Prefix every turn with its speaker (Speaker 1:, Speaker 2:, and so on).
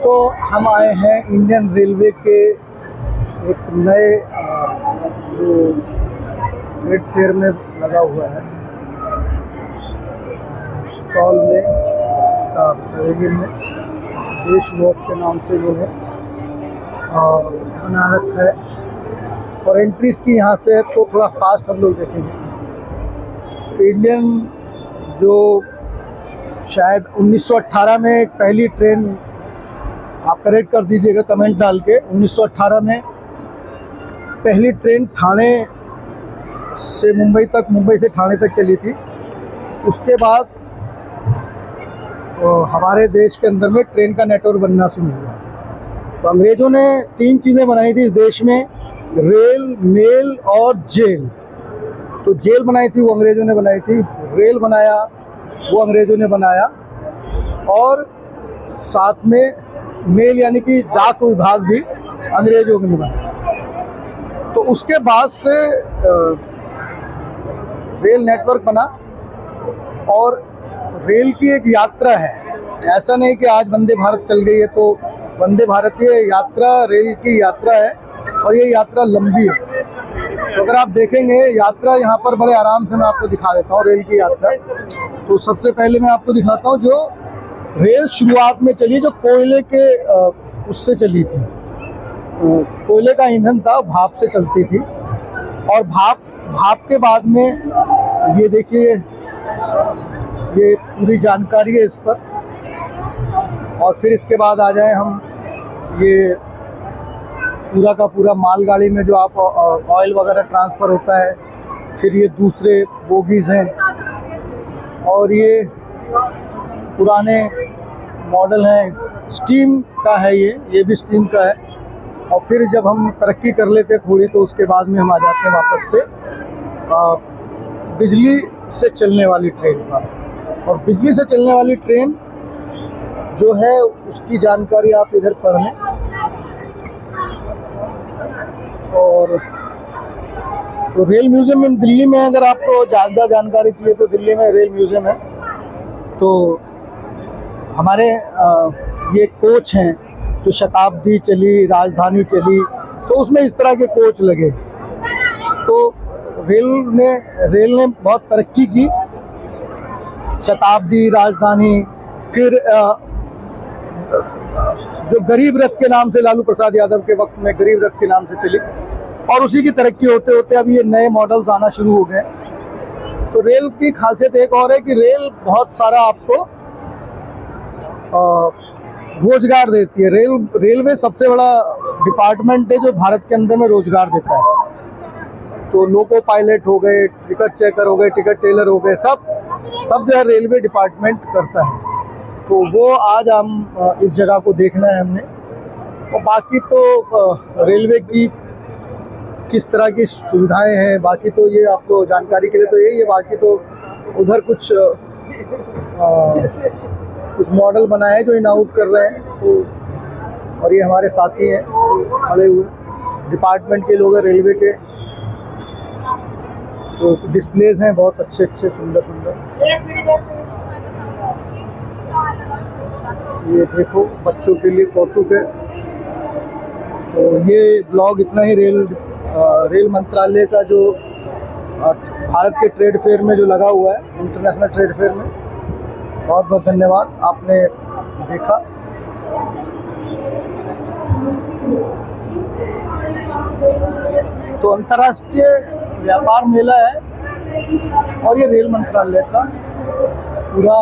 Speaker 1: तो हम आए हैं इंडियन रेलवे के एक नए जो ट्रेड फेयर में लगा हुआ है स्टॉल में, इसका पैवेलियन में देश वॉक के नाम से जो है बना रखा है। और एंट्रीज की यहाँ से तो थोड़ा फास्ट हम लोग देखेंगे। इंडियन जो शायद 1918 में एक पहली ट्रेन, आप करेक्ट कर दीजिएगा कमेंट डाल के, 1918 में पहली ट्रेन ठाणे से मुंबई तक, मुंबई से ठाणे तक चली थी। उसके बाद हमारे देश के अंदर में ट्रेन का नेटवर्क बनना शुरू हुआ। तो अंग्रेज़ों ने 3 चीज़ें बनाई थी इस देश में, रेल, मेल और जेल। तो जेल बनाई थी वो अंग्रेज़ों ने बनाई थी, रेल बनाया वो अंग्रेज़ों ने बनाया, और साथ में मेल यानी कि डाक विभाग भी अंग्रेज़ों ने बनाया। तो उसके बाद से रेल नेटवर्क बना, और रेल की एक यात्रा है। ऐसा नहीं कि आज वंदे भारत चल गई है तो वंदे भारत की यात्रा, रेल की यात्रा है, और ये यात्रा लंबी है। तो अगर आप देखेंगे यात्रा यहाँ पर बड़े आराम से मैं आपको दिखा देता हूँ रेल की यात्रा। तो सबसे पहले मैं आपको दिखाता हूँ जो रेल शुरुआत में चली, जो कोयले के उससे चली थी। कोयले का ईंधन था, भाप से चलती थी, और भाप के बाद में ये देखिए, ये पूरी जानकारी है इस पर। और फिर इसके बाद आ जाए हम, ये पूरा का पूरा मालगाड़ी में जो आप ऑयल वगैरह ट्रांसफ़र होता है, फिर ये दूसरे बोगीज़ हैं, और ये पुराने मॉडल हैं, स्टीम का है ये भी स्टीम का है। और फिर जब हम तरक्की कर लेते थोड़ी तो उसके बाद में हम आ जाते हैं वापस से बिजली से चलने वाली ट्रेन पर। और बिजली से चलने वाली ट्रेन जो है उसकी जानकारी आप इधर पढ़ लें। और तो रेल म्यूज़ियम में दिल्ली में, अगर आपको ज़्यादा जानकारी चाहिए तो दिल्ली में रेल म्यूज़ियम है। तो हमारे ये कोच हैं जो शताब्दी चली, राजधानी चली, तो उसमें इस तरह के कोच लगे। तो रेल ने बहुत तरक्की की, शताब्दी, राजधानी, फिर जो गरीब रथ के नाम से लालू प्रसाद यादव के वक्त में गरीब रथ के नाम से चली, और उसी की तरक्की होते होते अब ये नए मॉडल्स आना शुरू हो गए। तो रेल की खासियत एक और है कि रेल बहुत सारा आपको रोजगार देती है। रेलवे सबसे बड़ा डिपार्टमेंट है जो भारत के अंदर में रोजगार देता है। तो लोको पायलट हो गए, टिकट चेकर हो गए, टिकट टेलर हो गए, सब जो है रेलवे डिपार्टमेंट करता है। तो वो आज हम इस जगह को देखना है हमने। और बाकी तो रेलवे की किस तरह की सुविधाएं हैं, बाकी तो ये आपको जानकारी के लिए तो यही है। बाकी तो उधर कुछ मॉडल बनाए जो इनाउट कर रहे हैं। तो और ये हमारे साथी हैं खड़े हुए, डिपार्टमेंट के लोग हैं रेलवे के। तो डिस्प्लेज हैं बहुत अच्छे अच्छे, सुंदर सुंदर। ये देखो बच्चों के लिए कौतुक है। तो ये ब्लॉग इतना ही रेल मंत्रालय का जो भारत के ट्रेड फेयर में जो लगा हुआ है, इंटरनेशनल ट्रेड फेयर में। बहुत बहुत धन्यवाद आपने देखा। तो अंतर्राष्ट्रीय व्यापार मेला है, और ये रेल मंत्रालय का पूरा